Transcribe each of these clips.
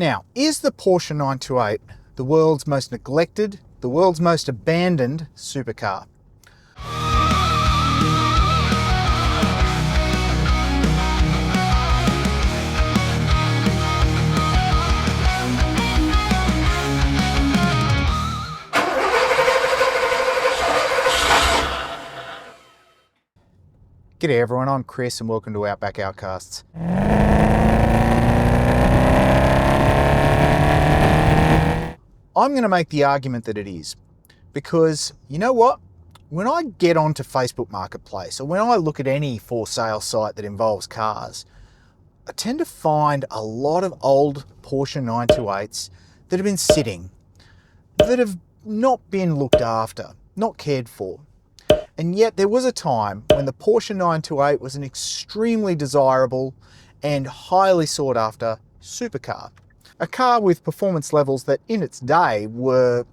Now, is the Porsche 928 the world's most neglected, the world's most abandoned supercar? G'day everyone, I'm Chris and welcome to Outback Outcasts. I'm going to make the argument that it is, because you know what? When I get onto Facebook Marketplace or when I look at any for sale site that involves cars, I tend to find a lot of old Porsche 928s that have been sitting, that have not been looked after, not cared for. And yet there was a time when the Porsche 928 was an extremely desirable and highly sought after supercar. A car with performance levels that in its day were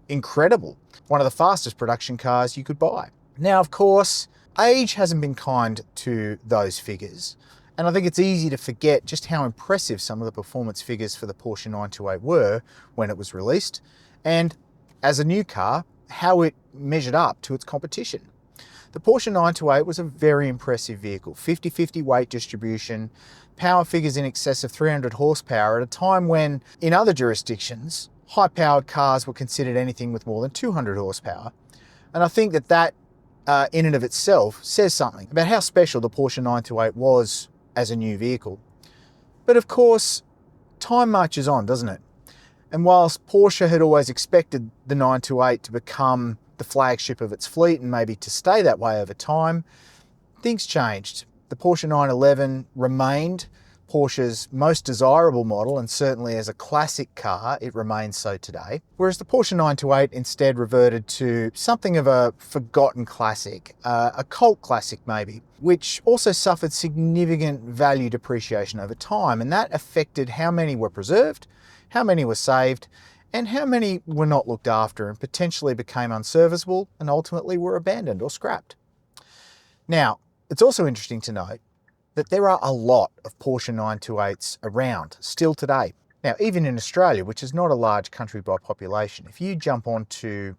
incredible. One of the fastest production cars you could buy. Now, of course, age hasn't been kind to those figures. And I think it's easy to forget just how impressive some of the performance figures for the Porsche 928 were when it was released. And as a new car, how it measured up to its competition. The Porsche 928 was a very impressive vehicle, 50-50 weight distribution, power figures in excess of 300 horsepower at a time when, in other jurisdictions, high-powered cars were considered anything with more than 200 horsepower. And I think that in and of itself says something about how special the Porsche 928 was as a new vehicle. But of course, time marches on, doesn't it? And whilst Porsche had always expected the 928 to become the flagship of its fleet and maybe to stay that way over time, things changed. The Porsche 911 remained Porsche's most desirable model, and certainly as a classic car, it remains so today. Whereas the Porsche 928 instead reverted to something of a forgotten classic, a cult classic maybe, which also suffered significant value depreciation over time, and that affected how many were preserved, how many were saved, and how many were not looked after and potentially became unserviceable and ultimately were abandoned or scrapped. Now, it's also interesting to note that there are a lot of Porsche 928s around still today. Now, even in Australia, which is not a large country by population, if you jump onto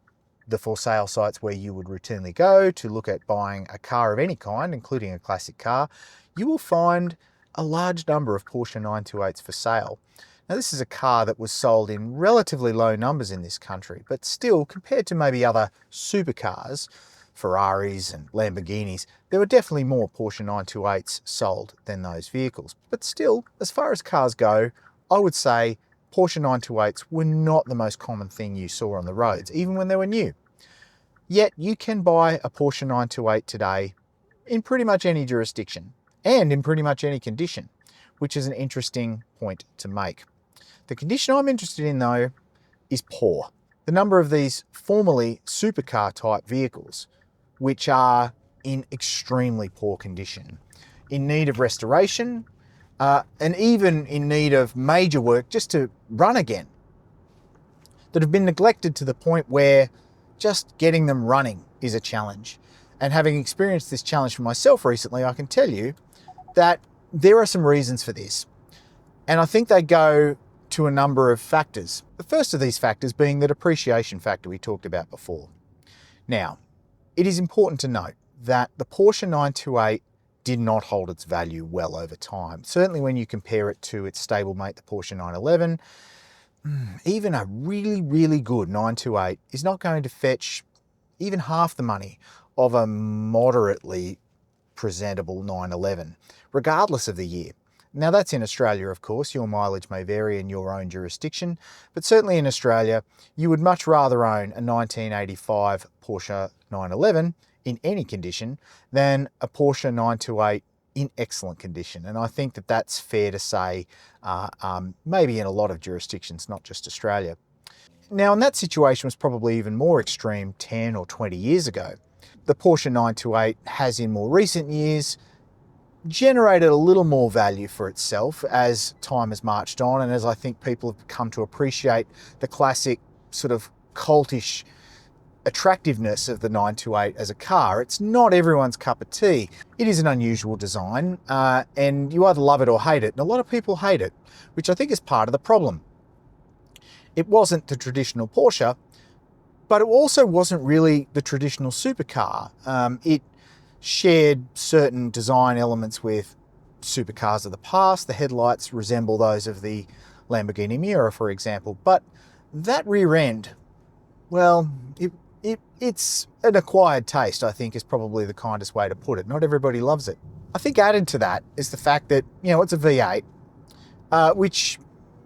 the for sale sites where you would routinely go to look at buying a car of any kind, including a classic car, you will find a large number of Porsche 928s for sale. Now, this is a car that was sold in relatively low numbers in this country, but still, compared to maybe other supercars, Ferraris and Lamborghinis, there were definitely more Porsche 928s sold than those vehicles. But still, as far as cars go, I would say Porsche 928s were not the most common thing you saw on the roads, even when they were new. Yet, you can buy a Porsche 928 today in pretty much any jurisdiction and in pretty much any condition, which is an interesting point to make. The condition I'm interested in, though, is poor. The number of these formerly supercar type vehicles, which are in extremely poor condition, in need of restoration, and even in need of major work just to run again, that have been neglected to the point where just getting them running is a challenge. And having experienced this challenge for myself recently, I can tell you that there are some reasons for this. And I think they go to a number of factors. The first of these factors being the depreciation factor we talked about before. Now, it is important to note that the Porsche 928 did not hold its value well over time. Certainly when you compare it to its stablemate, the Porsche 911, even a really, really good 928 is not going to fetch even half the money of a moderately presentable 911, regardless of the year. Now that's in Australia, of course. Your mileage may vary in your own jurisdiction, but certainly in Australia, you would much rather own a 1985 Porsche 911 in any condition than a Porsche 928 in excellent condition. And I think that that's fair to say, maybe in a lot of jurisdictions, not just Australia. Now, and that situation was probably even more extreme 10 or 20 years ago. The Porsche 928 has in more recent years generated a little more value for itself as time has marched on, and as I think people have come to appreciate the classic sort of cultish attractiveness of the 928 as a car. It's not everyone's cup of tea. It is an unusual design, and you either love it or hate it. And a lot of people hate it, which I think is part of the problem. It wasn't the traditional Porsche, but it also wasn't really the traditional supercar. It shared certain design elements with supercars of the past. The headlights resemble those of the Lamborghini Miura, for example. But that rear end, well, it's an acquired taste, I think, is probably the kindest way to put it. Not everybody loves it. I think added to that is the fact that, it's a V8, which,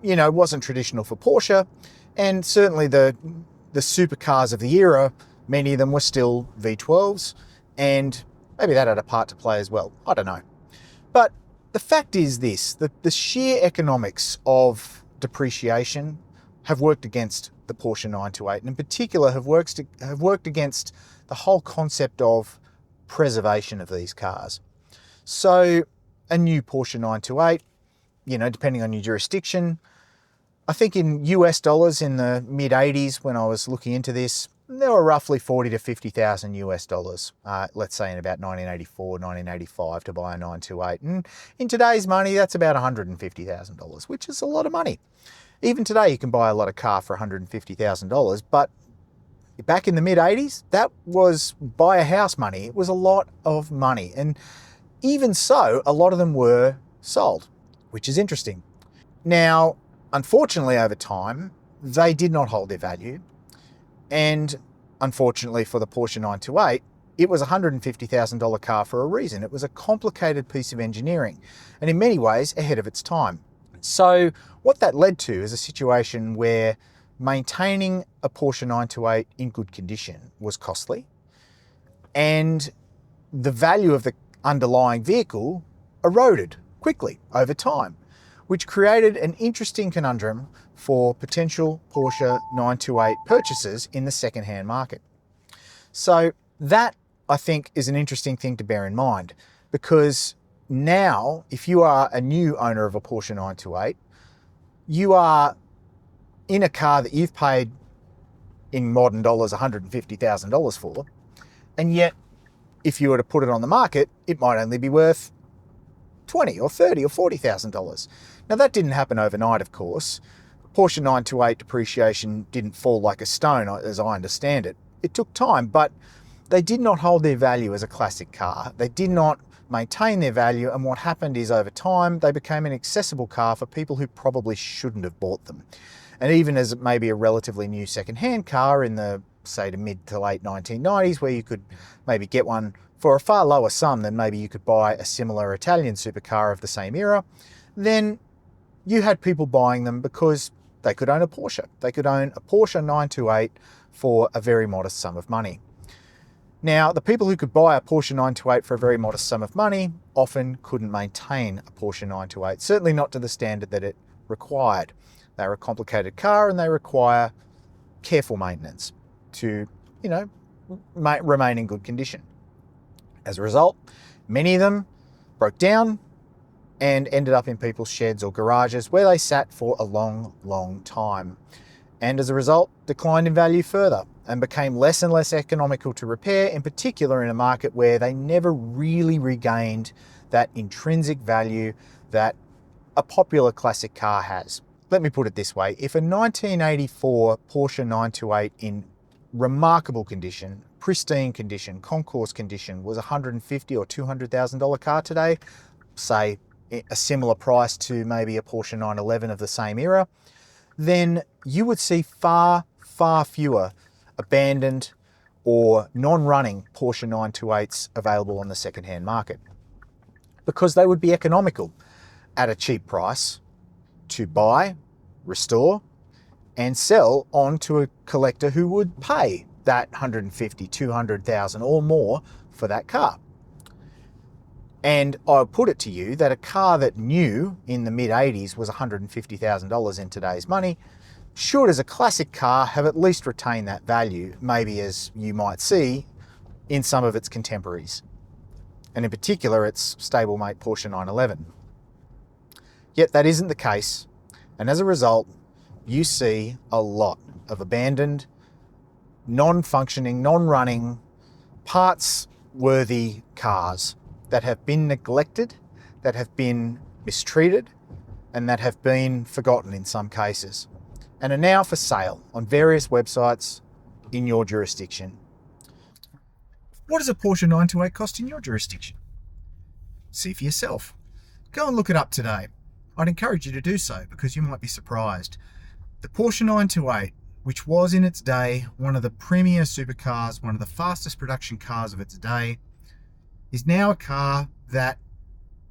wasn't traditional for Porsche. And certainly the supercars of the era, many of them were still V12s, and maybe that had a part to play as well. I don't know. But the fact is this, that the sheer economics of depreciation have worked against the Porsche 928, and in particular have worked against the whole concept of preservation of these cars. So a new Porsche 928, depending on your jurisdiction, I think in US dollars in the mid 80s when I was looking into this, there were roughly 40 to 50,000 US dollars, let's say in about 1984, 1985 to buy a 928. And in today's money, that's about $150,000, which is a lot of money. Even today, you can buy a lot of car for $150,000, but back in the mid 80s, that was buy a house money. It was a lot of money. And even so, a lot of them were sold, which is interesting. Now, unfortunately, over time, they did not hold their value. And unfortunately for the Porsche 928, it was a $150,000 car for a reason. It was a complicated piece of engineering and in many ways ahead of its time. So what that led to is a situation where maintaining a Porsche 928 in good condition was costly, and the value of the underlying vehicle eroded quickly over time, which created an interesting conundrum for potential Porsche 928 purchasers in the second-hand market. So that, I think, is an interesting thing to bear in mind, because now, if you are a new owner of a Porsche 928, you are in a car that you've paid in modern dollars $150,000 for, and yet if you were to put it on the market, it might only be worth $20,000 or $30,000 or $40,000. Now that didn't happen overnight, of course. Porsche 928 depreciation didn't fall like a stone, as I understand it. It took time, but they did not hold their value as a classic car. They did not maintain their value, and what happened is over time they became an accessible car for people who probably shouldn't have bought them. And even as maybe a relatively new second-hand car in the, say, the mid to late 1990s, where you could maybe get one for a far lower sum than maybe you could buy a similar Italian supercar of the same era, then you had people buying them because they could own a Porsche. They could own a Porsche 928 for a very modest sum of money. Now, the people who could buy a Porsche 928 for a very modest sum of money often couldn't maintain a Porsche 928, certainly not to the standard that it required. They're a complicated car and they require careful maintenance to, remain in good condition. As a result, many of them broke down and ended up in people's sheds or garages where they sat for a long, long time. And as a result, declined in value further and became less and less economical to repair, in particular in a market where they never really regained that intrinsic value that a popular classic car has. Let me put it this way. If a 1984 Porsche 928 in remarkable condition, pristine condition, concourse condition was $150,000 or $200,000 car today, say a similar price to maybe a Porsche 911 of the same era, then you would see far, far fewer abandoned or non-running Porsche 928s available on the second-hand market, because they would be economical at a cheap price to buy, restore, and sell on to a collector who would pay that $150,000, $200,000 or more for that car. And I'll put it to you that a car that new in the mid-80s was $150,000 in today's money should, as a classic car, have at least retained that value, maybe as you might see in some of its contemporaries, and in particular its stablemate Porsche 911. Yet that isn't the case, and as a result, you see a lot of abandoned non-functioning, non-running, parts-worthy cars that have been neglected, that have been mistreated, and that have been forgotten in some cases, and are now for sale on various websites in your jurisdiction. What does a Porsche 928 cost in your jurisdiction? See for yourself. Go and look it up today. I'd encourage you to do so because you might be surprised. The Porsche 928, which was in its day one of the premier supercars, one of the fastest production cars of its day, is now a car that,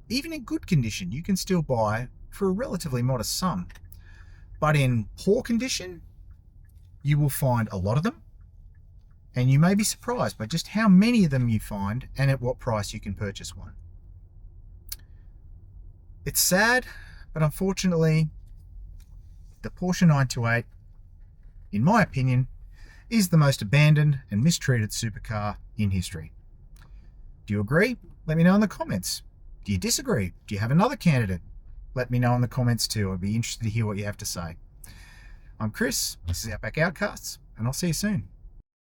even in good condition, you can still buy for a relatively modest sum. But in poor condition, you will find a lot of them, and you may be surprised by just how many of them you find and at what price you can purchase one. It's sad, but unfortunately, the Porsche 928, in my opinion, is the most abandoned and mistreated supercar in history. Do you agree? Let me know in the comments. Do you disagree? Do you have another candidate? Let me know in the comments too. I'd be interested to hear what you have to say. I'm Chris, this is Outback Outcasts, and I'll see you soon.